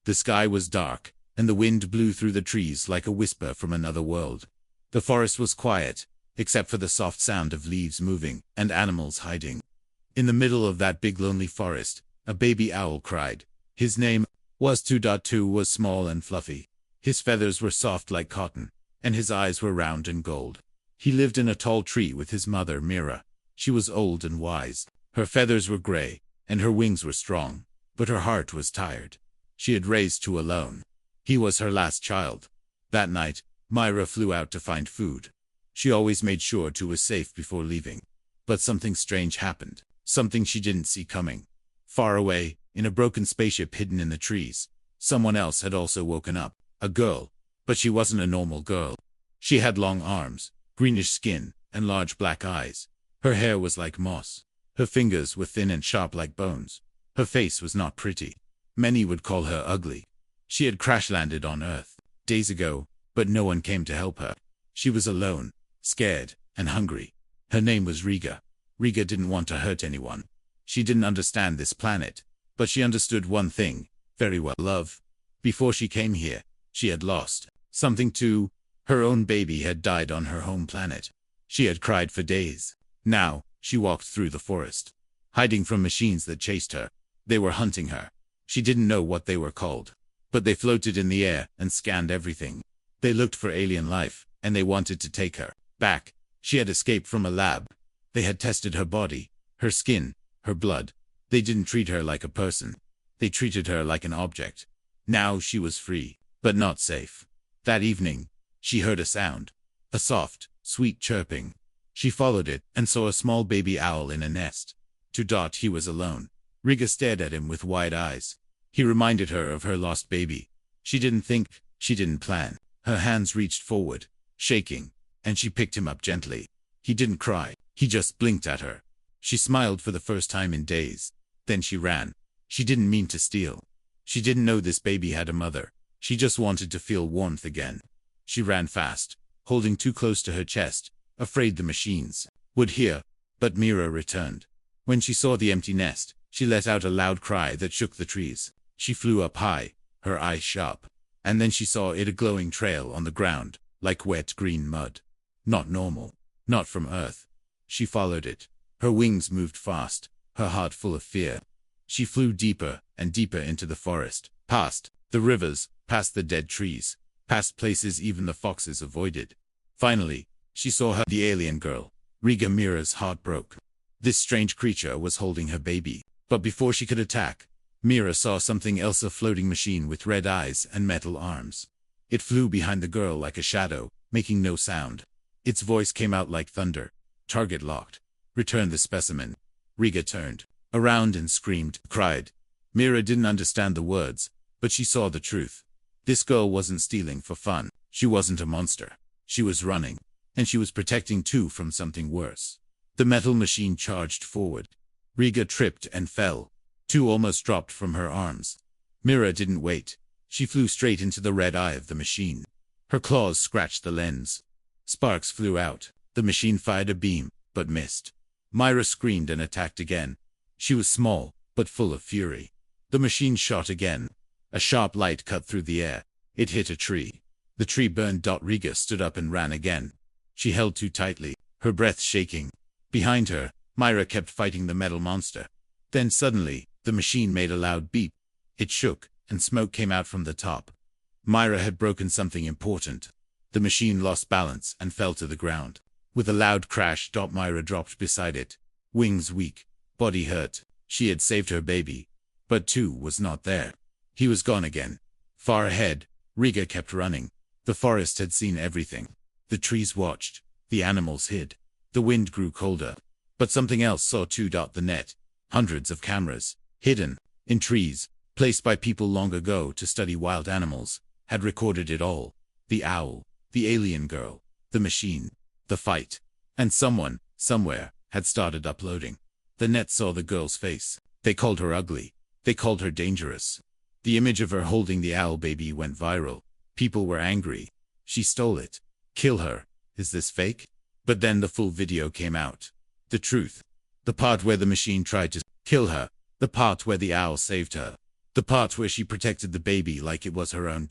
The sky was dark, and the wind blew through the trees like a whisper from another world. The forest was quiet, except for the soft sound of leaves moving and animals hiding. In the middle of that big lonely forest, a baby owl cried. His name was 2.2 was small and fluffy. His feathers were soft like cotton, and his eyes were round and gold. He lived in a tall tree with his mother Mira. She was old and wise. Her feathers were gray, and her wings were strong, but her heart was tired. She had raised two alone. He was her last child. That night, Myra flew out to find food. She always made sure two was safe before leaving. But something strange happened, something she didn't see coming. Far away, in a broken spaceship hidden in the trees, someone else had also woken up, a girl, but she wasn't a normal girl. She had long arms, greenish skin, and large black eyes. Her hair was like moss. Her fingers were thin and sharp like bones. Her face was not pretty. Many would call her ugly. She had crash-landed on Earth days ago, but no one came to help her. She was alone, scared, and hungry. Her name was Riga. Riga didn't want to hurt anyone. She didn't understand this planet, but she understood one thing very well: love. Before she came here, she had lost something too. Her own baby had died on her home planet. She had cried for days. Now, she walked through the forest, hiding from machines that chased her. They were hunting her. She didn't know what they were called, but they floated in the air and scanned everything. They looked for alien life, and they wanted to take her back. She had escaped from a lab. They had tested her body, her skin, her blood. They didn't treat her like a person. They treated her like an object. Now she was free, but not safe. That evening, she heard a sound, a soft, sweet chirping. She followed it and saw a small baby owl in a nest. He was alone. Riga stared at him with wide eyes. He reminded her of her lost baby. She didn't think, she didn't plan. Her hands reached forward, shaking, and she picked him up gently. He didn't cry. He just blinked at her. She smiled for the first time in days. Then she ran. She didn't mean to steal. She didn't know this baby had a mother. She just wanted to feel warmth again. She ran fast, holding too close to her chest, afraid the machines would hear. But Mira returned. When she saw the empty nest, she let out a loud cry that shook the trees. She flew up high, her eyes sharp. And then she saw a glowing trail on the ground, like wet green mud. Not normal. Not from Earth. She followed it. Her wings moved fast, her heart full of fear. She flew deeper and deeper into the forest, past the rivers, past the dead trees, past places even the foxes avoided. Finally, she saw her, the alien girl. Riga. Mira's heart broke. This strange creature was holding her baby. But before she could attack, Mira saw something else, a floating machine with red eyes and metal arms. It flew behind the girl like a shadow, making no sound. Its voice came out like thunder. Target locked. Return the specimen. Riga turned around and cried. Mira didn't understand the words, but she saw the truth. This girl wasn't stealing for fun. She wasn't a monster. She was running, and she was protecting two from something worse. The metal machine charged forward. Riga tripped and fell. Two almost dropped from her arms. Mira didn't wait. She flew straight into the red eye of the machine. Her claws scratched the lens. Sparks flew out. The machine fired a beam, but missed. Myra screamed and attacked again. She was small, but full of fury. The machine shot again. A sharp light cut through the air. It hit a tree. The tree burned. Riga stood up and ran again. She held too tightly, her breath shaking. Behind her, Myra kept fighting the metal monster. Then suddenly, the machine made a loud beep. It shook, and smoke came out from the top. Myra had broken something important. The machine lost balance and fell to the ground. With a loud crash, Myra dropped beside it. Wings weak, body hurt. She had saved her baby. But two was not there. He was gone again. Far ahead, Riga kept running. The forest had seen everything. The trees watched. The animals hid. The wind grew colder. But something else saw too. The net. Hundreds of cameras, hidden in trees, placed by people long ago to study wild animals, had recorded it all. The owl, the alien girl, the machine, the fight. And someone, somewhere, had started uploading. The net saw the girl's face. They called her ugly. They called her dangerous. The image of her holding the owl baby went viral. People were angry. She stole it. Kill her. Is this fake? But then the full video came out. The truth. The part where the machine tried to kill her. The part where the owl saved her. The part where she protected the baby like it was her own.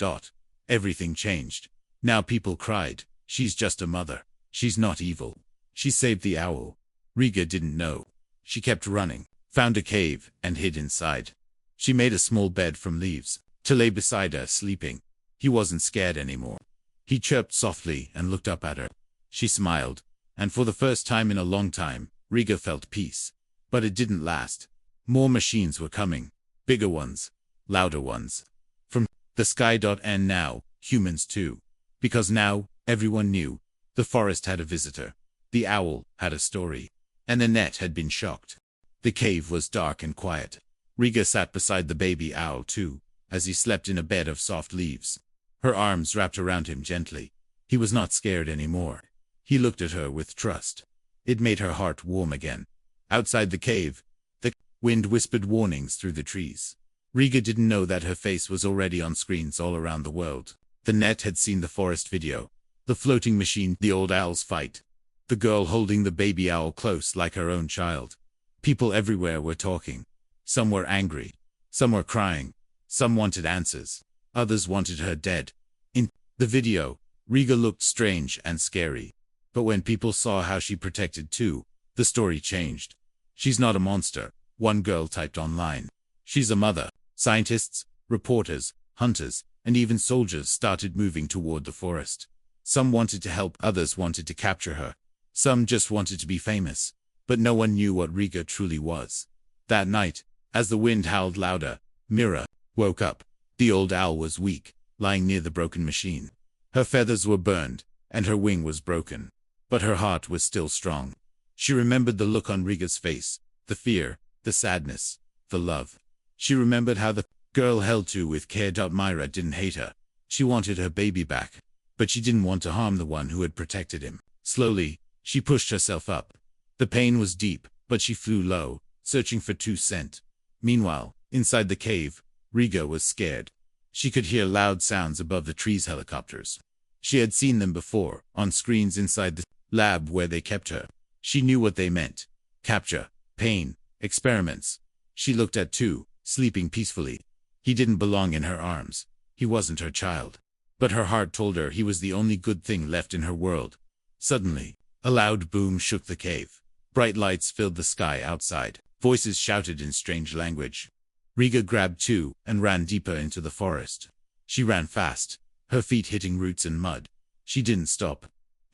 Everything changed. Now people cried, "She's just a mother. She's not evil. She saved the owl." Riga didn't know. She kept running, found a cave, and hid inside. She made a small bed from leaves to lay beside her, sleeping. He wasn't scared anymore. He chirped softly and looked up at her. She smiled, and for the first time in a long time, Riga felt peace. But it didn't last. More machines were coming. Bigger ones. Louder ones. From the sky. And now, humans too. Because now, everyone knew. The forest had a visitor. The owl had a story. And the net had been shocked. The cave was dark and quiet. Riga sat beside the baby owl too, as he slept in a bed of soft leaves. Her arms wrapped around him gently. He was not scared anymore. He looked at her with trust. It made her heart warm again. Outside the cave, the wind whispered warnings through the trees. Riga didn't know that her face was already on screens all around the world. The net had seen the forest video. The floating machine, the old owl's fight. The girl holding the baby owl close like her own child. People everywhere were talking. Some were angry. Some were crying. Some wanted answers. Others wanted her dead. In the video, Riga looked strange and scary. But when people saw how she protected too, the story changed. She's not a monster, one girl typed online. She's a mother. Scientists, reporters, hunters, and even soldiers started moving toward the forest. Some wanted to help, others wanted to capture her. Some just wanted to be famous. But no one knew what Riga truly was. That night, as the wind howled louder, Mira woke up. The old owl was weak, lying near the broken machine. Her feathers were burned, and her wing was broken. But her heart was still strong. She remembered the look on Riga's face, the fear, the sadness, the love. She remembered how the girl held to with care. Mira didn't hate her. She wanted her baby back. But she didn't want to harm the one who had protected him. Slowly, she pushed herself up. The pain was deep, but she flew low, searching for 2 cents. Meanwhile, inside the cave, Riga was scared. She could hear loud sounds above the trees. Helicopters. She had seen them before, on screens inside the lab where they kept her. She knew what they meant. Capture, pain, experiments. She looked at two, sleeping peacefully. He didn't belong in her arms. He wasn't her child. But her heart told her he was the only good thing left in her world. Suddenly, a loud boom shook the cave. Bright lights filled the sky outside. Voices shouted in strange language. Riga grabbed two and ran deeper into the forest. She ran fast, her feet hitting roots and mud. She didn't stop.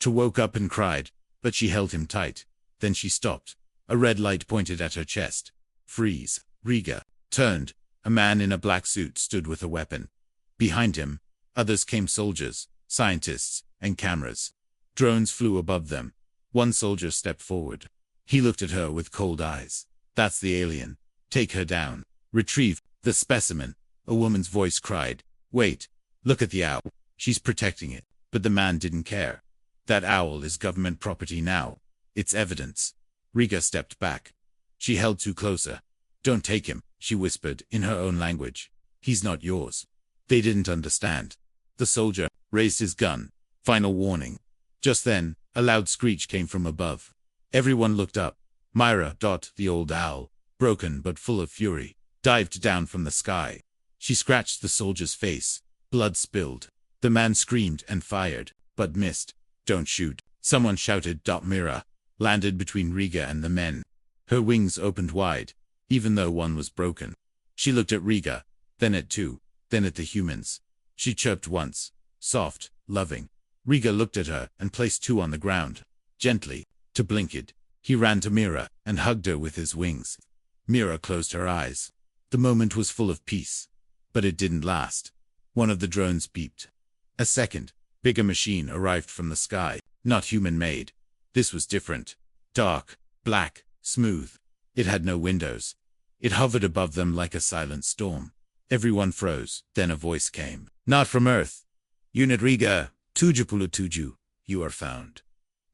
She woke up and cried, but she held him tight. Then she stopped. A red light pointed at her chest. Freeze. Riga turned. A man in a black suit stood with a weapon. Behind him, others came: soldiers, scientists, and cameras. Drones flew above them. One soldier stepped forward. He looked at her with cold eyes. "That's the alien. Take her down. Retrieve the specimen." A woman's voice cried. "Wait. Look at the owl. She's protecting it." But the man didn't care. "That owl is government property now. It's evidence." Riga stepped back. She held too closer. "Don't take him," she whispered in her own language. "He's not yours." They didn't understand. The soldier raised his gun. Final warning. Just then, a loud screech came from above. Everyone looked up. Myra, the old owl, broken but full of fury, dived down from the sky. She scratched the soldier's face. Blood spilled. The man screamed and fired, but missed. "Don't shoot," someone shouted. Myra landed between Riga and the men. Her wings opened wide, even though one was broken. She looked at Riga, then at two, then at the humans. She chirped once, soft, loving. Riga looked at her and placed two on the ground. Gently, to blink it, he ran to Mira and hugged her with his wings. Mira closed her eyes. The moment was full of peace. But it didn't last. One of the drones beeped. A second, bigger machine arrived from the sky, not human-made. This was different. Dark, black, smooth. It had no windows. It hovered above them like a silent storm. Everyone froze. Then a voice came. "Not from Earth. Unit Riga, 772, you are found.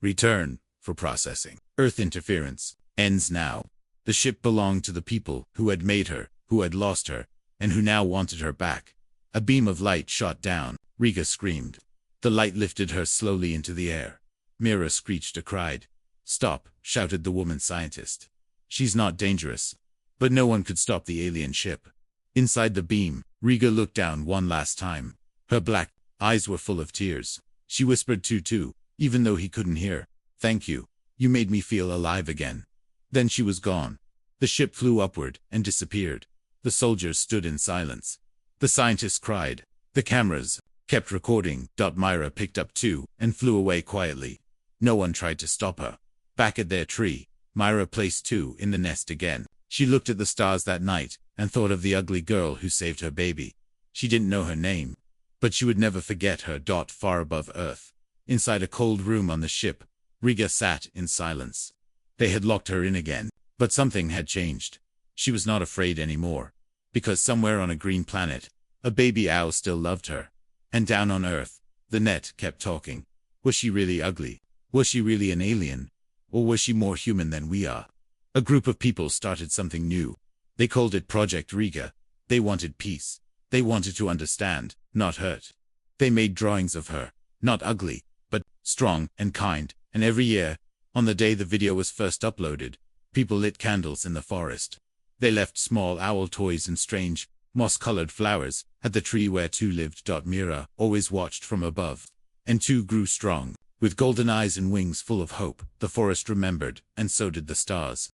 Return for processing. Earth interference ends now." The ship belonged to the people who had made her, who had lost her, and who now wanted her back. A beam of light shot down. Riga screamed. The light lifted her slowly into the air. Mira screeched and cried. "Stop," shouted the woman scientist. "She's not dangerous." But no one could stop the alien ship. Inside the beam, Riga looked down one last time. Her black eyes were full of tears. She whispered to Tu, even though he couldn't hear, "Thank you. You made me feel alive again." Then she was gone. The ship flew upward and disappeared. The soldiers stood in silence. The scientists cried. The cameras kept recording. Myra picked up Tu and flew away quietly. No one tried to stop her. Back at their tree, Myra placed Tu in the nest again. She looked at the stars that night and thought of the ugly girl who saved her baby. She didn't know her name, but she would never forget her. Far above Earth, inside a cold room on the ship, Riga sat in silence. They had locked her in again, but something had changed. She was not afraid anymore, because somewhere on a green planet, a baby owl still loved her. And down on Earth, the net kept talking. Was she really ugly? Was she really an alien? Or was she more human than we are? A group of people started something new. They called it Project Riga. They wanted peace. They wanted to understand, not hurt. They made drawings of her, not ugly, but strong and kind. And every year, on the day the video was first uploaded, people lit candles in the forest. They left small owl toys and strange, moss-colored flowers at the tree where Tu lived. Mira always watched from above. And Tu grew strong. With golden eyes and wings full of hope, the forest remembered, and so did the stars.